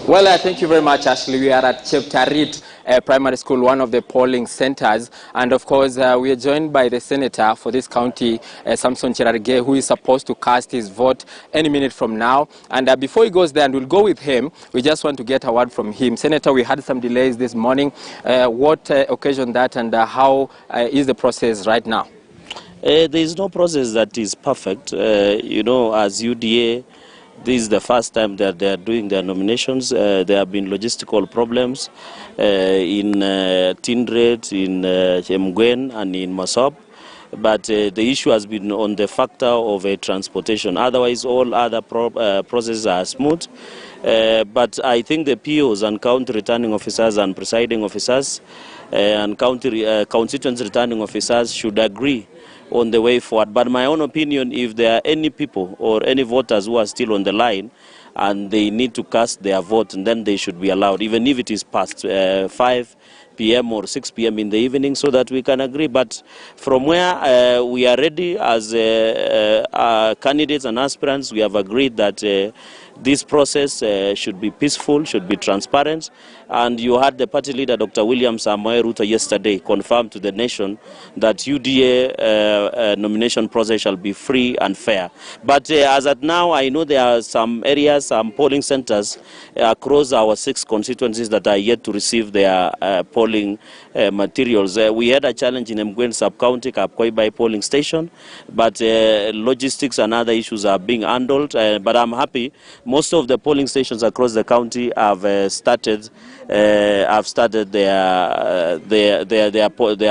Well, thank you very much, Ashley. We are at Cheptarit Primary School, one of the polling centers. And of course, we are joined by the senator for this county, Samson Cherargei, who is supposed to cast his vote any minute from now. And before he goes there, and we'll go with him, we just want to get a word from him. Senator, we had some delays this morning. What occasioned that, and how is the process right now? There is no process that is perfect. You know, as UDA, this is the first time that they are doing their nominations. There have been logistical problems in Tindret, in Mgwen, and in Masop. But the issue has been on the factor of transportation. Otherwise, all other processes are smooth. But I think the POs and county returning officers and presiding officers and constituency returning officers should agree on the way forward. But my own opinion, if there are any people or any voters who are still on the line and they need to cast their vote, then they should be allowed, even if it is past 5 p.m. or 6 p.m. in the evening, so that we can agree. But from where we are ready as candidates and aspirants, we have agreed that this process should be peaceful, should be transparent. And you had the party leader, Dr. William Samoei Ruto, yesterday confirm to the nation that UDA nomination process shall be free and fair. But as at now, I know there are some areas, some polling centers across our 6 constituencies that are yet to receive their polling materials. We had a challenge in Mgwen sub-county, Kapkoibai polling station, but logistics and other issues are being handled. But I'm happy most of the polling stations across the county have started their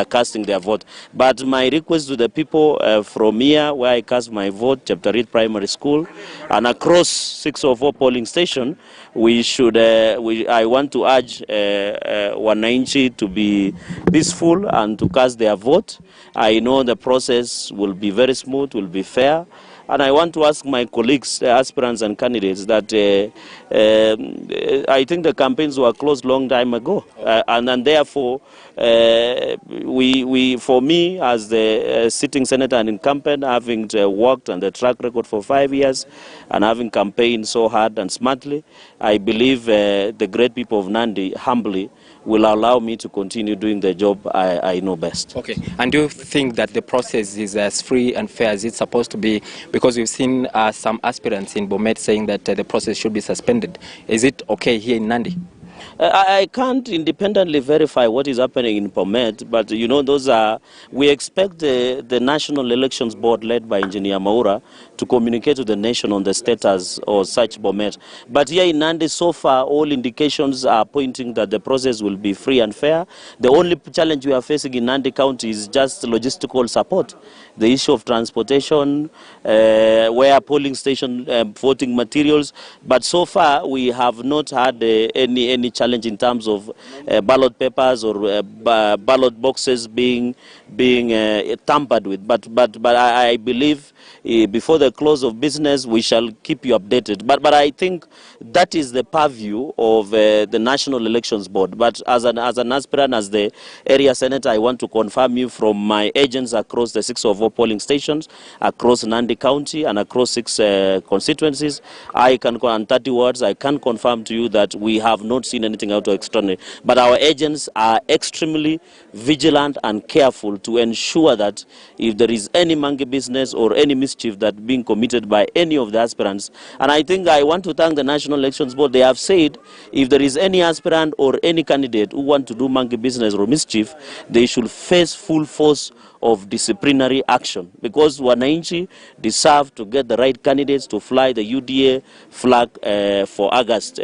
casting their vote. But my request to the people from here, where I cast my vote, Cheptarit Primary School, and across 6 or 4 polling stations, we should. I want to urge Wananchi to be peaceful and to cast their vote. I know the process will be very smooth, will be fair. And I want to ask my colleagues, aspirants and candidates, that I think the campaigns were closed long time ago. And therefore, for me, as the sitting senator and incumbent, having worked on the track record for 5 years and having campaigned so hard and smartly, I believe the great people of Nandi humbly will allow me to continue doing the job I know best. Okay. And do you think that the process is as free and fair as it's supposed to be? Because we've seen some aspirants in Bomet saying that the process should be suspended. Is it okay here in Nandi? I can't independently verify what is happening in Bomet, but you know, we expect the National Elections Board led by Engineer Maura to communicate to the nation on the status of such Bomet. But here in Nandi, so far, all indications are pointing that the process will be free and fair. The only challenge we are facing in Nandi County is just logistical support. The issue of transportation, where polling station voting materials. But so far, we have not had any challenge in terms of ballot papers or ballot boxes being tampered with. But I believe before the close of business, we shall keep you updated. But I think that is the purview of the National Elections Board. But as an aspirant, as the area senator, I want to confirm you from my agents across the 6 or 4 polling stations, across Nandi County and across 6 constituencies. I can, in 30 words, I can confirm to you that we have not seen anything out of extraordinary. But our agents are extremely vigilant and careful to ensure that if there is any monkey business or any mischief that being committed by any of the aspirants, and I think I want to thank the National Elections Board. They have said if there is any aspirant or any candidate who want to do monkey business or mischief, they should face full force of disciplinary action, because Wananchi deserve to get the right candidates to fly the UDA flag for August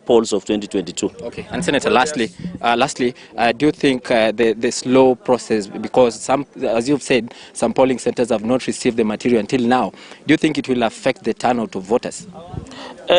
polls of 2022. Okay. And Senator, lastly, do you think the slow process, because some, as you've said, some polling centers have not received the material until now, do you think it will affect the turnout of voters?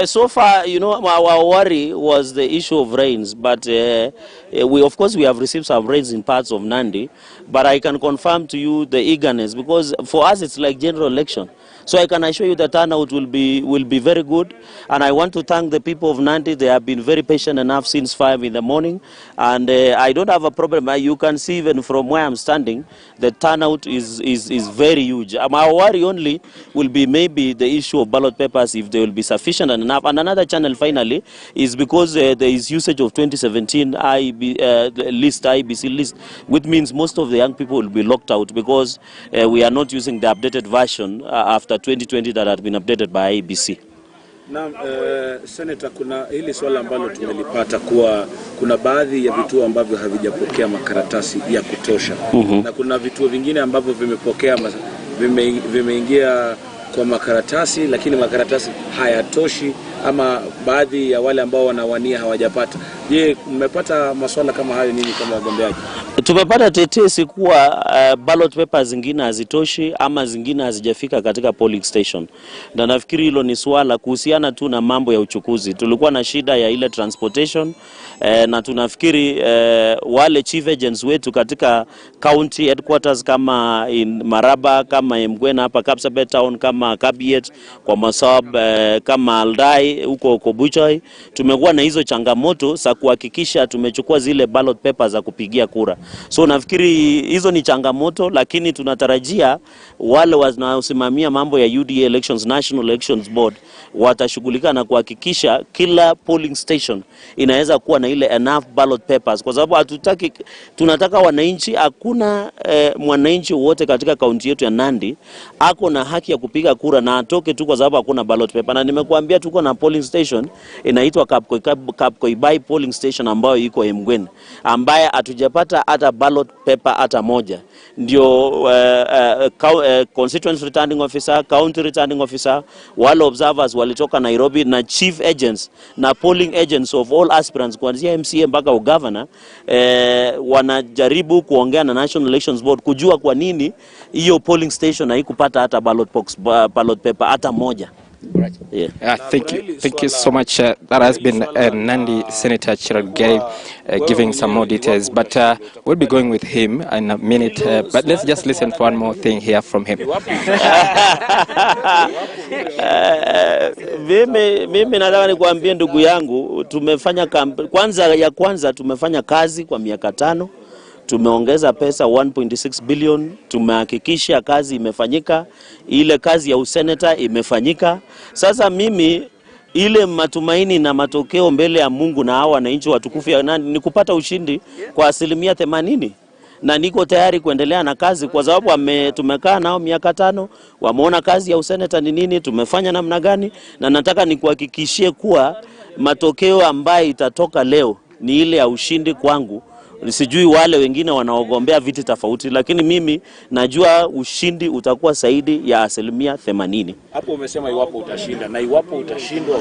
So far, you know, our worry was the issue of rains, but of course we have received some rains in parts of Nandi, but I can confirm to you the eagerness, because for us it's like general election. So I can assure you the turnout will be very good, and I want to thank the people of Nandi. They have been very patient enough since 5 in the morning, and I don't have a problem. You can see even from where I'm standing, the turnout is very huge. My worry only will be maybe the issue of ballot papers, if they will be sufficient enough. And another channel finally is because there is usage of 2017 IBC list, which means most of the young people will be locked out because we are not using the updated version after 2020 that had been updated by IBC. Na Senator, kuna hili swala ambalo tumelipata kuwa kuna baadhi ya vituo ambavyo havijapokea makaratasi ya kutosha. Na kuna vituo vingine ambavyo vimepokea vimeingia kwa makaratasi, lakini makaratasi hayatoshi, ama baadhi ya wale ambao wanawania hawajapata. Je, mmepata masuala kama hayo nini kama wagombeaji? Tumepata tetesi kuwa ballot papers zingine hazitoshi ama zingine hazijafika katika polling station. Na nafikiri hilo ni swala kuhusiana tu na mambo ya uchukuzi. Tulikuwa na shida ya ile transportation, na tunafikiri wale chief agents wetu katika county headquarters kama in Maraba, kama Mgwena hapa Kapsabet town, kama Kabiet, kwa Masab, kama Aldai huko Kobuchai, tumekuwa na hizo changamoto za kuhakikisha tumechukua zile ballot papers za kupigia kura. So nafikiri hizo ni changamoto, lakini tunatarajia wale wanaosimamia mambo ya UDA elections, National Elections Board, watashughulika na kuhakikisha kila polling station inaweza kuwa na ile enough ballot papers, kwa sababu tunataka wananchi, hakuna mwananchi wote katika kaunti yetu ya Nandi ako na haki ya kupiga kura na atoke tu kwa sababu hakuna ballot paper. Na nimekuambia tuko na polling station inaitwa Kapkoibai polling station ambayo iko Mgwen, ambaye hatujapata hata ballot paper hata moja. Ndio constituent returning officer, county returning officer, wale observers walitoka Nairobi na chief agents na polling agents of all aspirants kuanzia MCA mpaka governor, wanajaribu kuongea na National Elections Board kujua kwa nini hiyo polling station haikupata hata ballot paper hata moja. Right. Yeah. Thank you so much. That has been Nandi Senator Cherargei giving some more details, but we'll be going with him in a minute. But let's just listen for one more thing here from him. Mimi nataka nikuambie ndugu yangu, tumefanya kwanza tumefanya kazi kwa miaka 5. Tumeongeza pesa 1.6 billion, tumehakikisha kazi imefanyika, ile kazi ya useneta imefanyika. Sasa mimi ile matumaini na matokeo mbele ya Mungu na hawa wananchi watukufu ya Nandi ni kupata ushindi kwa 80%, na niko tayari kuendelea na kazi kwa sababu tumekaa nao miaka 5, wameona kazi ya useneta ni nini, tumefanya namna gani, na nataka nikuhakikishie kuwa matokeo ambayo itatoka leo ni ile ya ushindi kwangu. Sijui wale wengine wanaogombea viti tofauti, lakini mimi najua ushindi utakuwa zaidi ya 80%. Hapo umesema iwapo utashinda, na iwapo utashindwa